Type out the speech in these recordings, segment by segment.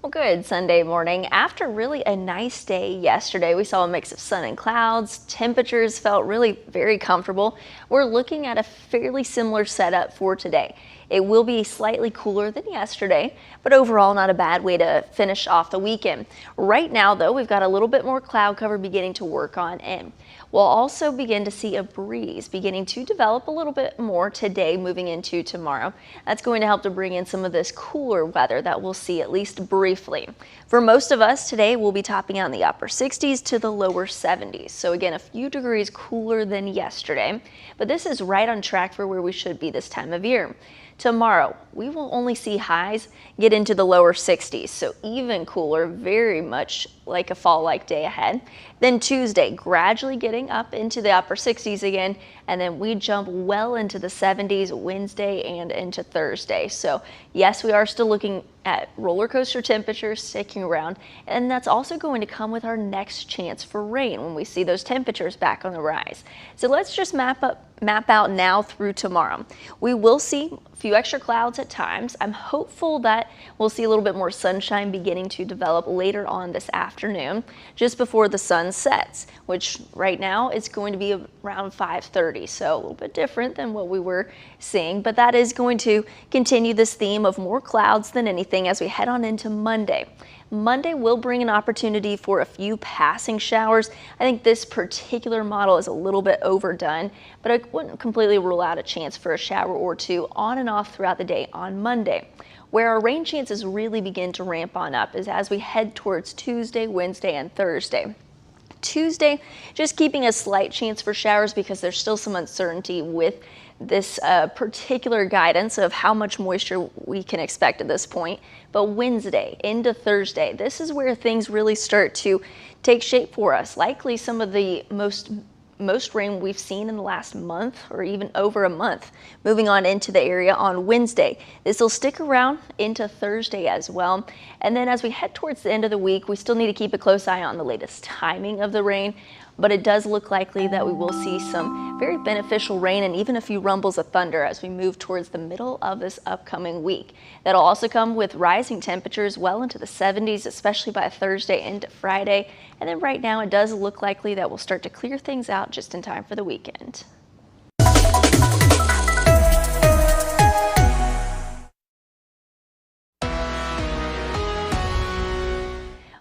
Well, good Sunday morning. After really a nice day yesterday, we saw a mix of sun and clouds. Temperatures felt really very comfortable. We're looking at a fairly similar setup for today. It will be slightly cooler than yesterday, but overall not a bad way to finish off the weekend. Right now, though, we've got a little bit more cloud cover beginning to work on in. We'll also begin to see a breeze beginning to develop a little bit more today moving into tomorrow. That's going to help to bring in some of this cooler weather that we'll see at least briefly. For most of us today, we'll be topping out in the upper 60s to the lower 70s. So again, a few degrees cooler than yesterday, but this is right on track for where we should be this time of year. Tomorrow, we will only see highs get into the lower 60s, so even cooler, very much like a fall-like day ahead. Then Tuesday, gradually getting up into the upper 60s again, and then we jump well into the 70s Wednesday and into Thursday. So yes, we are still looking at roller coaster temperatures sticking around, and that's also going to come with our next chance for rain when we see those temperatures back on the rise. So let's just map out now through tomorrow. We will see a few extra clouds at times. I'm hopeful that we'll see a little bit more sunshine beginning to develop later on this afternoon, just before the sun sets, which right now is going to be around 5:30, so a little bit different than what we were seeing, but that is going to continue this theme of more clouds than anything as we head on into Monday. Monday will bring an opportunity for a few passing showers. I think this particular model is a little bit overdone, but I wouldn't completely rule out a chance for a shower or two on and off throughout the day on Monday. Where our rain chances really begin to ramp on up is as we head towards Tuesday, Wednesday, and Thursday. Tuesday, just keeping a slight chance for showers because there's still some uncertainty with this particular guidance of how much moisture we can expect at this point. But Wednesday into Thursday, this is where things really start to take shape for us. Likely some of the most rain we've seen in the last month or even over a month moving on into the area on Wednesday. This will stick around into Thursday as well. And then as we head towards the end of the week, we still need to keep a close eye on the latest timing of the rain, but it does look likely that we will see some very beneficial rain and even a few rumbles of thunder as we move towards the middle of this upcoming week. That'll also come with rising temperatures well into the 70s, especially by Thursday into Friday. And then right now it does look likely that we'll start to clear things out just in time for the weekend.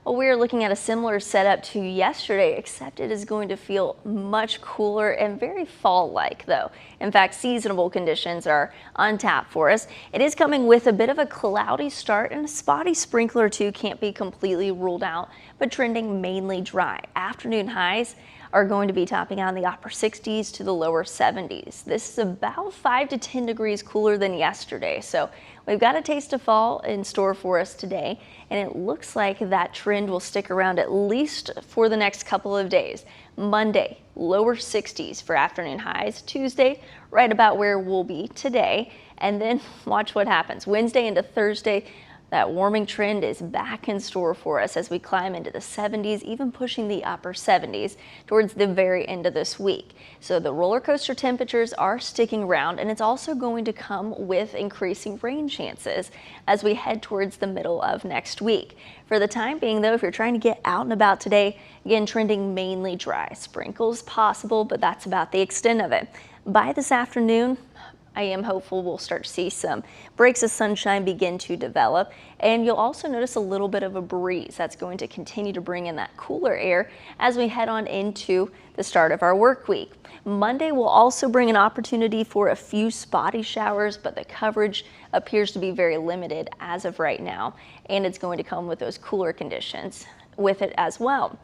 Well, we're looking at a similar setup to yesterday, except it is going to feel much cooler and very fall-like though. In fact, seasonable conditions are on tap for us. It is coming with a bit of a cloudy start and a spotty sprinkle or two can't be completely ruled out, but trending mainly dry. Afternoon highs are going to be topping out in the upper 60s to the lower 70s. This is about 5 to 10 degrees cooler than yesterday. So we've got a taste of fall in store for us today, and it looks like that trend will stick around at least for the next couple of days. Monday, lower 60s for afternoon highs. Tuesday, right about where we'll be today. And then watch what happens. Wednesday into Thursday, that warming trend is back in store for us as we climb into the 70s, even pushing the upper 70s towards the very end of this week. So the roller coaster temperatures are sticking around, and it's also going to come with increasing rain chances as we head towards the middle of next week. For the time being, though, if you're trying to get out and about today, again, trending mainly dry. Sprinkles possible, but that's about the extent of it. By this afternoon, I am hopeful we'll start to see some breaks of sunshine begin to develop, and you'll also notice a little bit of a breeze that's going to continue to bring in that cooler air as we head on into the start of our work week. Monday will also bring an opportunity for a few spotty showers, but the coverage appears to be very limited as of right now, and it's going to come with those cooler conditions with it as well.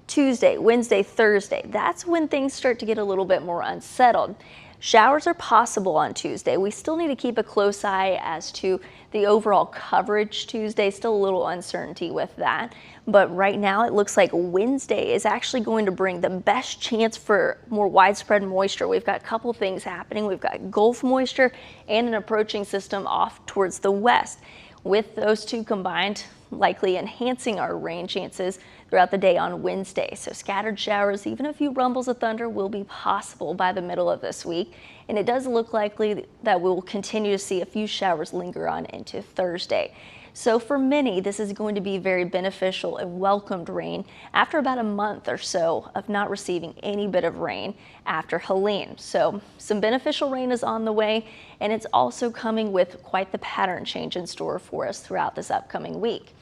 Tuesday, Wednesday, Thursday, that's when things start to get a little bit more unsettled. Showers are possible on Tuesday. We still need to keep a close eye as to the overall coverage Tuesday. Still a little uncertainty with that. But right now it looks like Wednesday is actually going to bring the best chance for more widespread moisture. We've got a couple things happening. We've got Gulf moisture and an approaching system off towards the west. With those two combined, likely enhancing our rain chances, throughout the day on Wednesday. So scattered showers, even a few rumbles of thunder will be possible by the middle of this week. And it does look likely that we will continue to see a few showers linger on into Thursday. So for many, this is going to be very beneficial and welcomed rain after about a month or so of not receiving any bit of rain after Helene. So some beneficial rain is on the way, and it's also coming with quite the pattern change in store for us throughout this upcoming week.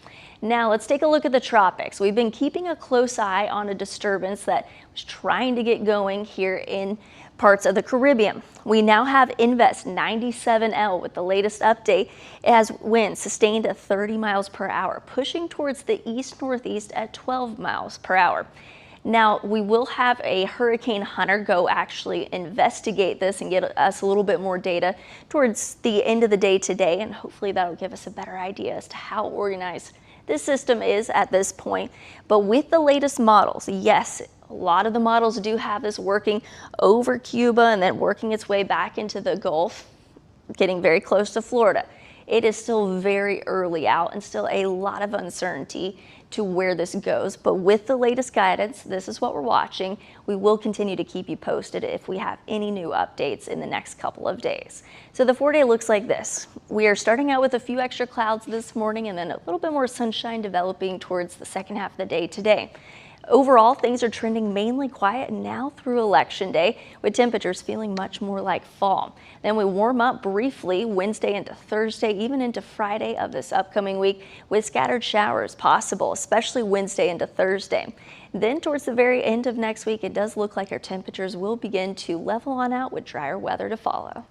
Now let's take a look at the tropics. We've been keeping a close eye on a disturbance that was trying to get going here in parts of the Caribbean. We now have Invest 97L with the latest update. It has winds sustained at 30 miles per hour, pushing towards the east-northeast at 12 miles per hour. Now, we will have a hurricane hunter go actually investigate this and get us a little bit more data towards the end of the day today, and hopefully that'll give us a better idea as to how organized this system is at this point. But with the latest models, yes, a lot of the models do have this working over Cuba and then working its way back into the Gulf, getting very close to Florida. It is still very early out and still a lot of uncertainty to where this goes. But with the latest guidance, this is what we're watching. We will continue to keep you posted if we have any new updates in the next couple of days. So the 4-day looks like this. We are starting out with a few extra clouds this morning and then a little bit more sunshine developing towards the second half of the day today. Overall, things are trending mainly quiet now through Election Day, with temperatures feeling much more like fall. Then we warm up briefly Wednesday into Thursday, even into Friday of this upcoming week, with scattered showers possible, especially Wednesday into Thursday. Then towards the very end of next week, it does look like our temperatures will begin to level on out with drier weather to follow.